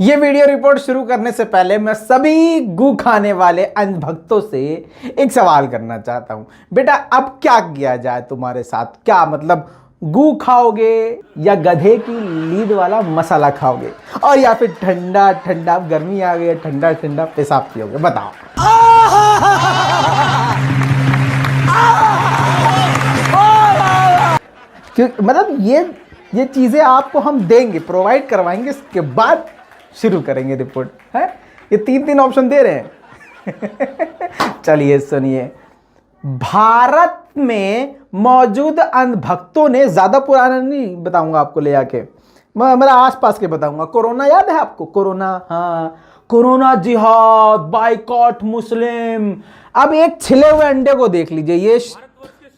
ये video report शुरू करने से पहले मैं सभी गू खाने वाले अंधभक्तों से एक सवाल करना चाहता हूं। बेटा अब क्या किया जाए तुम्हारे साथ? क्या मतलब गू खाओगे या गधे की लीद वाला मसाला खाओगे, और या फिर ठंडा ठंडा, गर्मी आ गई, ठंडा ठंडा पेशाब पियोगे? बताओ। मतलब ये चीजें आपको हम देंगे, प्रोवाइड करवाएंगे, इसके बाद शुरू करेंगे रिपोर्ट है। ये तीन ऑप्शन दे रहे हैं। चलिए सुनिए। भारत में मौजूद अंधभक्तों ने, ज्यादा पुराना नहीं बताऊंगा आपको, ले आके मतलब आसपास के बताऊंगा। कोरोना याद है आपको? कोरोना, हाँ, कोरोना जिहाद, बाइकॉट मुस्लिम। अब एक छिले हुए अंडे को देख लीजिए,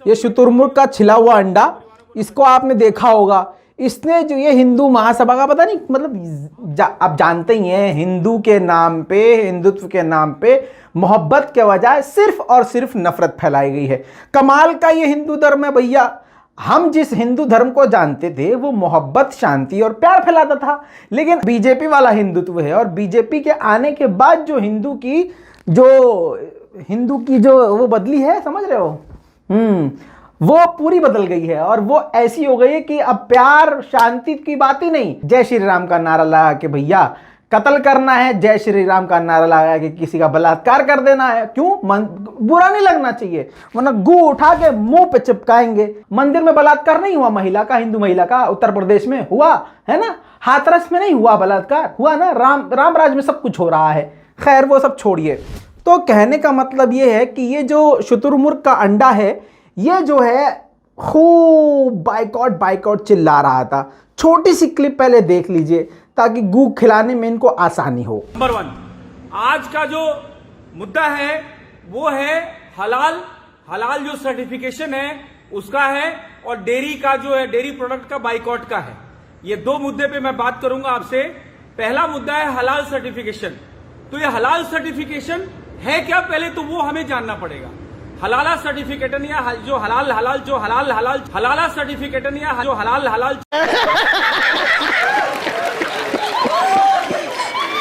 ये शुतुरमुर्ग का छिला हुआ अंडा, इसको आपने देखा होगा। इसने जो ये हिंदू महासभा का, पता नहीं मतलब आप जानते ही हैं, हिंदू के नाम पे, हिंदुत्व के नाम पे मोहब्बत के बजाय सिर्फ और सिर्फ नफरत फैलाई गई है। कमाल का ये हिंदू धर्म है भैया। हम जिस हिंदू धर्म को जानते थे वो मोहब्बत, शांति और प्यार फैलाता था, लेकिन बीजेपी वाला हिंदुत्व है। और बीजेपी के आने के बाद जो हिंदू की जो वो बदली है, समझ रहे हो, वो पूरी बदल गई है। और वो ऐसी हो गई है कि अब प्यार शांति की बात ही नहीं। जय श्री राम का नारा लगा के भैया कत्ल करना है, जय श्री राम का नारा लगा के किसी का बलात्कार कर देना है। क्यों? बुरा नहीं लगना चाहिए, वरना गू उठा के मुंह पे चिपकाएंगे। मंदिर में बलात्कार नहीं हुआ महिला का, हिंदू महिला का, उत्तर प्रदेश में हुआ है ना। हाथरस में नहीं हुआ बलात्कार, हुआ ना। राम राज में सब कुछ हो रहा है। खैर वो सब छोड़िए। तो कहने का मतलब ये है कि ये जो शुतुरमुर्ग का अंडा है, ये जो है खूब बाइकॉट चिल्ला रहा था। छोटी सी क्लिप पहले देख लीजिए ताकि गू खिलाने में इनको आसानी हो। नंबर 1, आज का जो मुद्दा है वो है हलाल जो सर्टिफिकेशन है उसका है, और डेयरी का जो है, डेयरी प्रोडक्ट का बाइकॉट का है। ये दो मुद्दे पे मैं बात करूंगा आपसे। पहला मुद्दा है हलाल सर्टिफिकेशन। तो ये हलाल सर्टिफिकेशन है क्या, पहले तो वो हमें जानना पड़ेगा। हलाला सर्टिफिकेटन या जो हलाला सर्टिफिकेटन या जो हलाल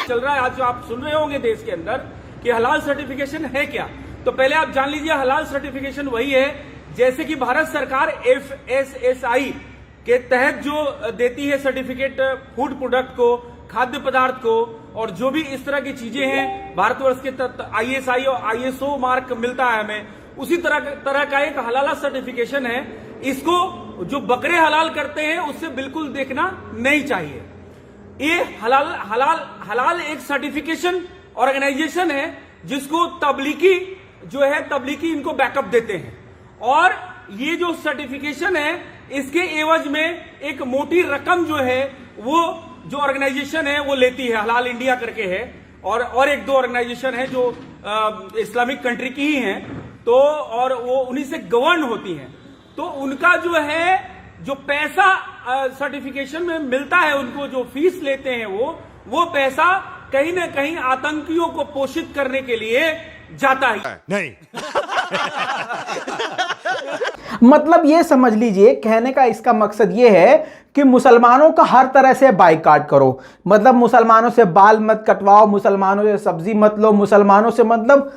चल रहा है आज, जो आप सुन रहे होंगे देश के अंदर कि हलाल सर्टिफिकेशन है क्या। तो पहले आप जान लीजिए, हलाल सर्टिफिकेशन वही है जैसे कि भारत सरकार FSSAI के तहत जो देती है सर्टिफिकेट फूड प्रोडक्ट को, खाद्य पदार्थ को, और जो भी इस तरह की चीजें हैं भारतवर्ष के ISI और ISO मार्क मिलता है हमें, उसी तरह का एक हलाला सर्टिफिकेशन है। इसको जो बकरे हलाल करते हैं उससे बिल्कुल देखना नहीं चाहिए। ये हलाल एक सर्टिफिकेशन ऑर्गेनाइजेशन है जिसको तबलीगी इनको बैकअप देते हैं। और ये जो सर्टिफिकेशन है इसके एवज में एक मोटी रकम जो है वो जो ऑर्गेनाइजेशन है वो लेती है। हलाल इंडिया करके है, और एक दो ऑर्गेनाइजेशन है जो इस्लामिक कंट्री की ही हैं, तो और वो उन्हीं से गवर्न होती हैं। तो उनका जो है जो पैसा सर्टिफिकेशन में मिलता है, उनको जो फीस लेते हैं वो पैसा कहीं ना कहीं आतंकियों को पोषित करने के लिए जाता है। नहीं। मतलब ये समझ लीजिए, कहने का इसका मकसद ये है कि मुसलमानों का हर तरह से बाइकआउट करो। मतलब मुसलमानों से बाल मत कटवाओ, मुसलमानों से सब्जी मत लो, मुसलमानों से मतलब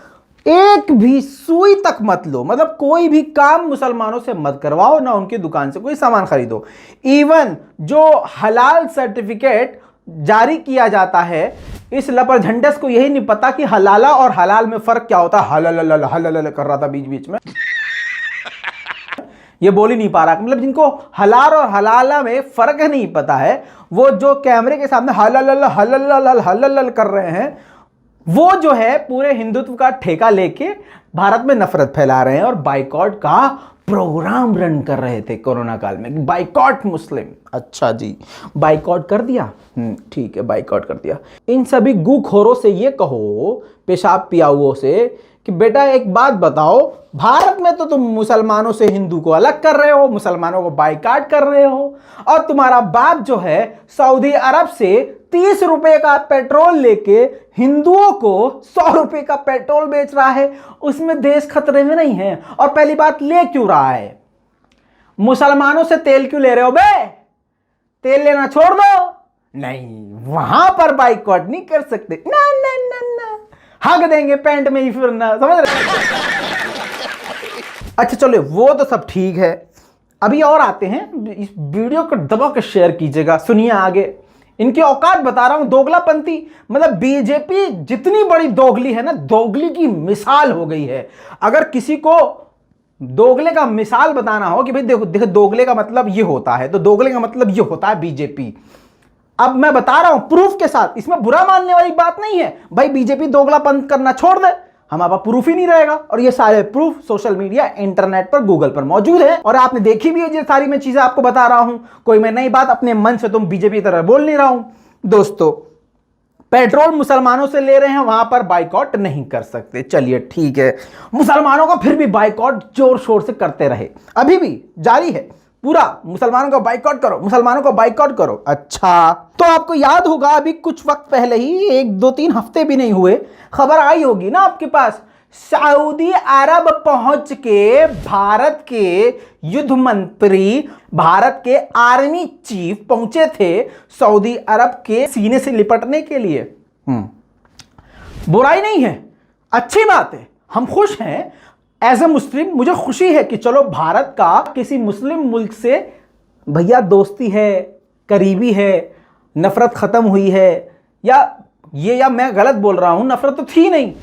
एक भी सुई तक मत लो। मतलब कोई भी काम मुसलमानों से मत करवाओ, ना उनकी दुकान से कोई सामान खरीदो। इवन जो हलाल सर्टिफिकेट जारी किया जाता है, इस लपर झंडस को यही नहीं पता कि हलाला और हलाल में फर्क क्या होता है। हलाल कर रहा था बीच में, ये बोल ही नहीं पा रहा। मतलब जिनको हलाल और हलाला में फर्क नहीं पता है, वो जो कैमरे के सामने हलाल कर रहे हैं, वो जो है पूरे हिंदुत्व का ठेका लेके भारत में नफरत फैला रहे हैं और बाइकॉट का प्रोग्राम रन कर रहे थे कोरोना काल में। बाइकॉट मुस्लिम। अच्छा जी, बाइकॉट कर दिया, ठीक है, बाइकॉट कर दिया। इन सभी गूखोरों से ये कहो, पेशाब पियाओं से, कि बेटा एक बात बताओ, भारत में तो तुम मुसलमानों से हिंदू को अलग कर रहे हो, मुसलमानों को बाइकआउट कर रहे हो, और तुम्हारा बाप जो है सऊदी अरब से 30 रुपए का पेट्रोल लेके हिंदुओं को 100 रुपए का पेट्रोल बेच रहा है। उसमें देश खतरे में नहीं है। और पहली बात, ले क्यों रहा है? मुसलमानों से तेल क्यों ले रहे हो बे? तेल लेना छोड़ दो, नहीं, वहां पर बाइकआउट नहीं कर सकते। ना ना ना ना, हग देंगे पैंट में ही फिरना, समझ रहे? अच्छा चलो, वो तो सब ठीक है। अभी और आते हैं, इस वीडियो को दबा के शेयर कीजिएगा। सुनिए आगे, इनकी औकात बता रहा हूं, दोगलापंथी। मतलब बीजेपी जितनी बड़ी दोगली है ना, दोगली की मिसाल हो गई है। अगर किसी को दोगले का मिसाल बताना हो कि भाई देखो देखो दोगले का मतलब ये होता है, तो दोगले का मतलब ये होता है बीजेपी। अब मैं बता रहा हूं प्रूफ के साथ, इसमें बुरा मानने वाली बात नहीं है। भाई बीजेपी दोगलापंथ करना छोड़ दे, हमारे पास प्रूफ ही नहीं रहेगा। और ये सारे प्रूफ सोशल मीडिया, इंटरनेट पर, गूगल पर मौजूद है, और आपने देखी भी है। ये सारी मैं चीजें आपको बता रहा हूं, कोई मैं नई बात अपने मन से तुम बीजेपी की तरह बोल नहीं रहा हूं। दोस्तों, पेट्रोल मुसलमानों से ले रहे हैं, वहां पर बाइकआउट नहीं कर सकते। चलिए ठीक है, मुसलमानों का फिर भी बाइकआउट जोर शोर से करते रहे, अभी भी जारी है पूरा। मुसलमानों को बाइकआउट करो, मुसलमानों को बाइकआउट करो। अच्छा, तो आपको याद होगा अभी कुछ वक्त पहले ही, 1-2-3 हफ्ते भी नहीं हुए, खबर आई होगी ना आपके पास, सऊदी अरब पहुंच के भारत के युद्ध मंत्री, भारत के आर्मी चीफ पहुंचे थे सऊदी अरब के सीने से लिपटने के लिए। बुराई नहीं है, अच्छी बात है, हम खुश हैं। एज ए मुस्लिम मुझे खुशी है कि चलो भारत का किसी मुस्लिम मुल्क से भैया दोस्ती है, करीबी है, नफरत खत्म हुई है। या मैं गलत बोल रहा हूं, नफरत तो थी नहीं,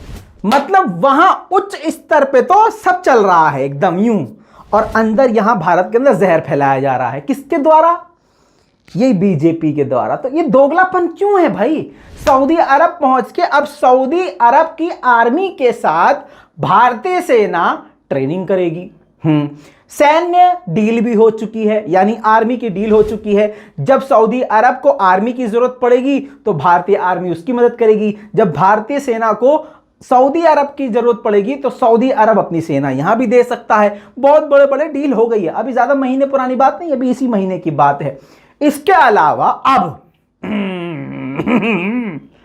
मतलब वहां उच्च स्तर पे तो सब चल रहा है एकदम यूं, और अंदर यहां भारत के अंदर जहर फैलाया जा रहा है। किसके द्वारा? ये बीजेपी के द्वारा। तो ये दोगलापन क्यों है भाई? सऊदी अरब पहुंच के अब सऊदी अरब की आर्मी के साथ भारतीय सेना ट्रेनिंग करेगी। सैन्य डील भी हो चुकी है, यानी आर्मी की डील हो चुकी है। जब सऊदी अरब को आर्मी की जरूरत पड़ेगी तो भारतीय आर्मी उसकी मदद करेगी। जब भारतीय सेना को सऊदी अरब की जरूरत पड़ेगी तो सऊदी अरब अपनी सेना यहां भी दे सकता है। बहुत बड़े बड़े डील हो गई है, अभी ज्यादा महीने पुरानी बात नहीं, अभी इसी महीने की बात है। इसके अलावा अब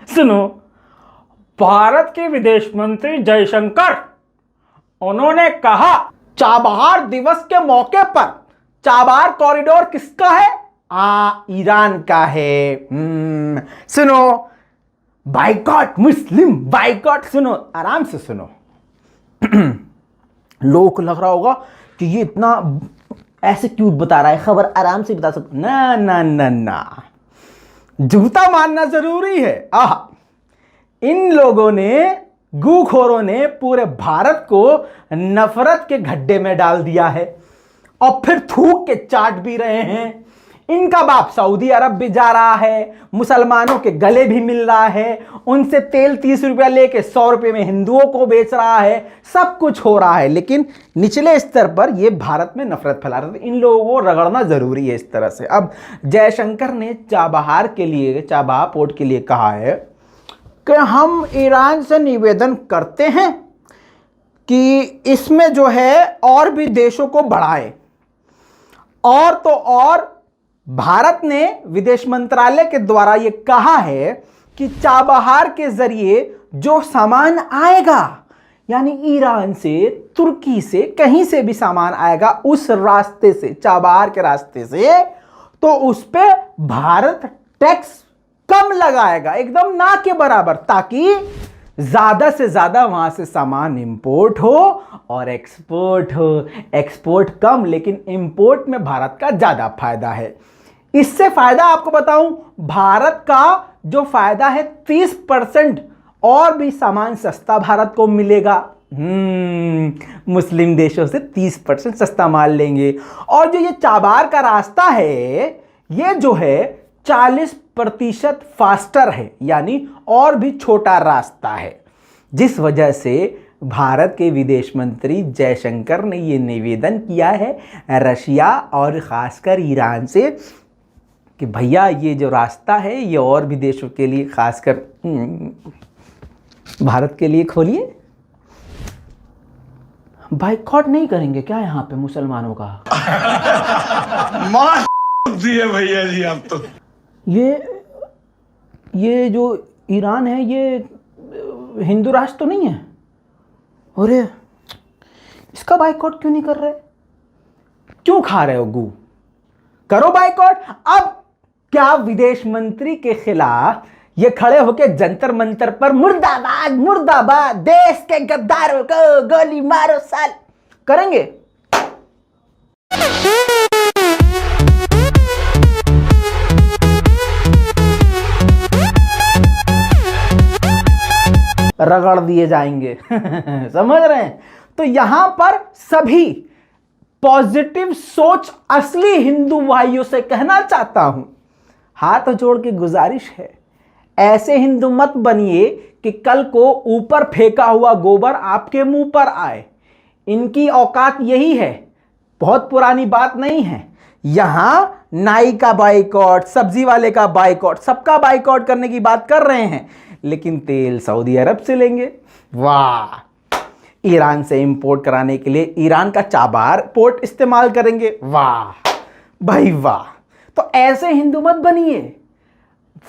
सुनो, भारत के विदेश मंत्री जयशंकर, उन्होंने कहा चाबहार दिवस के मौके पर, चाबहार कॉरिडोर किसका है? ईरान का है। सुनो, बाइकॉट, मुस्लिम बाइकॉट। सुनो, आराम से सुनो। लोगों को लग रहा होगा कि ये इतना ऐसे क्यों बता रहा है, खबर आराम से बता सकता। ना ना ना ना, जूता मारना जरूरी है। इन लोगों ने, गूखोरों ने पूरे भारत को नफरत के गड्ढे में डाल दिया है, और फिर थूक के चाट भी रहे हैं। इनका बाप सऊदी अरब भी जा रहा है, मुसलमानों के गले भी मिल रहा है, उनसे तेल 30 रुपया लेके 100 रुपये में हिंदुओं को बेच रहा है, सब कुछ हो रहा है। लेकिन निचले स्तर पर ये भारत में नफरत फैला रहे थे। इन लोगों को रगड़ना जरूरी है इस तरह से। अब जयशंकर ने चाबहार के लिए, चाबहार पोर्ट के लिए कहा है कि हम ईरान से निवेदन करते हैं कि इसमें जो है और भी देशों को बढ़ाए। और तो और भारत ने विदेश मंत्रालय के द्वारा यह कहा है कि चाबहार के जरिए जो सामान आएगा, यानी ईरान से, तुर्की से, कहीं से भी सामान आएगा उस रास्ते से, चाबहार के रास्ते से, तो उस पे भारत टैक्स कम लगाएगा, एकदम ना के बराबर, ताकि ज्यादा से ज्यादा वहां से सामान इंपोर्ट हो और एक्सपोर्ट हो। एक्सपोर्ट कम, लेकिन इंपोर्ट में भारत का ज्यादा फायदा है। इससे फायदा आपको बताऊं, भारत का जो फायदा है 30% और भी सामान सस्ता भारत को मिलेगा। मुस्लिम देशों से 30% सस्ता माल लेंगे। और जो ये चाबहार का रास्ता है, ये जो है 40% फास्टर है, यानी और भी छोटा रास्ता है। जिस वजह से भारत के विदेश मंत्री जयशंकर ने यह निवेदन किया है रशिया और खासकर ईरान से कि भैया ये जो रास्ता है ये और भी देशों के लिए, खासकर भारत के लिए खोलिए। बाइकआउट नहीं करेंगे क्या यहाँ पे मुसलमानों का? मार दिए भैया जी आप तो। ये जो ईरान है ये हिंदू राष्ट्र तो नहीं है? अरे इसका बाइकआउट क्यों नहीं कर रहे? क्यों खा रहे हो गू? करो बाइकआउट। अब क्या विदेश मंत्री के खिलाफ ये खड़े होकर जंतर मंतर पर मुर्दाबाद मुर्दाबाद देश के गद्दारों को गोली मारो साल करेंगे? रगड़ दिए जाएंगे। समझ रहे हैं? तो यहां पर सभी पॉजिटिव सोच असली हिंदू भाइयों से कहना चाहता हूं, हाथ जोड़ के गुजारिश है, ऐसे हिंदू मत बनिए कि कल को ऊपर फेंका हुआ गोबर आपके मुंह पर आए। इनकी औकात यही है, बहुत पुरानी बात नहीं है। यहां नाई का बाइकआउट, सब्जी वाले का बाइकआउट, सबका बाइकआउट करने की बात कर रहे हैं, लेकिन तेल सऊदी अरब से लेंगे। वाह! ईरान से इंपोर्ट कराने के लिए ईरान का चाबार पोर्ट इस्तेमाल करेंगे। वाह भाई वाह! तो ऐसे हिंदू मत बनिए,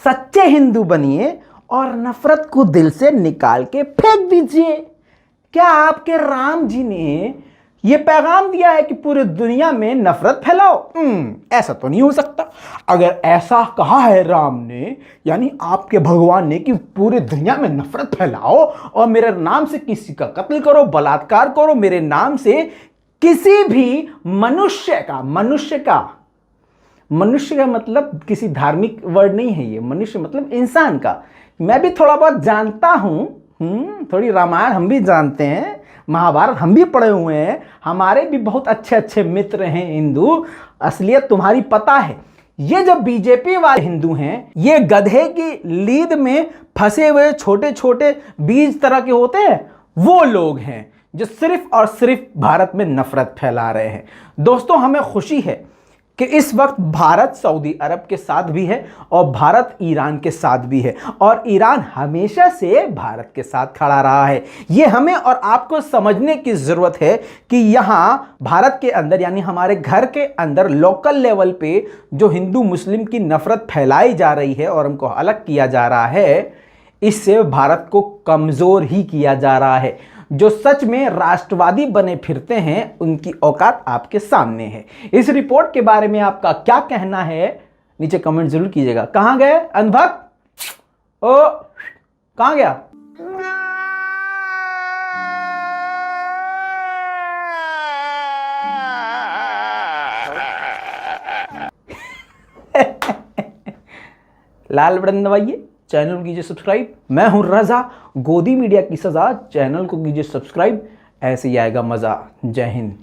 सच्चे हिंदू बनिए और नफरत को दिल से निकाल के फेंक दीजिए। क्या आपके राम जी ने यह पैगाम दिया है कि पूरी दुनिया में नफरत फैलाओ? ऐसा तो नहीं हो सकता। अगर ऐसा कहा है राम ने, यानी आपके भगवान ने, कि पूरी दुनिया में नफरत फैलाओ और मेरे नाम से किसी का कत्ल करो, बलात्कार करो, मेरे नाम से किसी भी मनुष्य का मतलब किसी धार्मिक वर्ड नहीं है ये, मनुष्य मतलब इंसान का। मैं भी थोड़ा बहुत जानता हूं, थोड़ी रामायण हम भी जानते हैं, महाभारत हम भी पढ़े हुए हैं, हमारे भी बहुत अच्छे अच्छे मित्र हैं हिंदू। असलियत तुम्हारी पता है। ये जो बीजेपी वाले हिंदू हैं, ये गधे की लीद में फंसे हुए छोटे छोटे बीज तरह के होते हैं, वो लोग हैं जो सिर्फ और सिर्फ भारत में नफरत फैला रहे हैं। दोस्तों, हमें खुशी है कि इस वक्त भारत सऊदी अरब के साथ भी है और भारत ईरान के साथ भी है, और ईरान हमेशा से भारत के साथ खड़ा रहा है। ये हमें और आपको समझने की ज़रूरत है कि यहाँ भारत के अंदर, यानी हमारे घर के अंदर लोकल लेवल पे जो हिंदू मुस्लिम की नफरत फैलाई जा रही है और हमको अलग किया जा रहा है, इससे भारत को कमज़ोर ही किया जा रहा है। जो सच में राष्ट्रवादी बने फिरते हैं, उनकी औकात आपके सामने है। इस रिपोर्ट के बारे में आपका क्या कहना है, नीचे कमेंट जरूर कीजिएगा। कहां गए अंधभक्त? ओ कहां गया? लाल बटन दबाइए, चैनल को कीजिए सब्सक्राइब। मैं हूं रजा, गोदी मीडिया की सजा। चैनल को कीजिए सब्सक्राइब, ऐसे ही आएगा मजा। जय हिंद।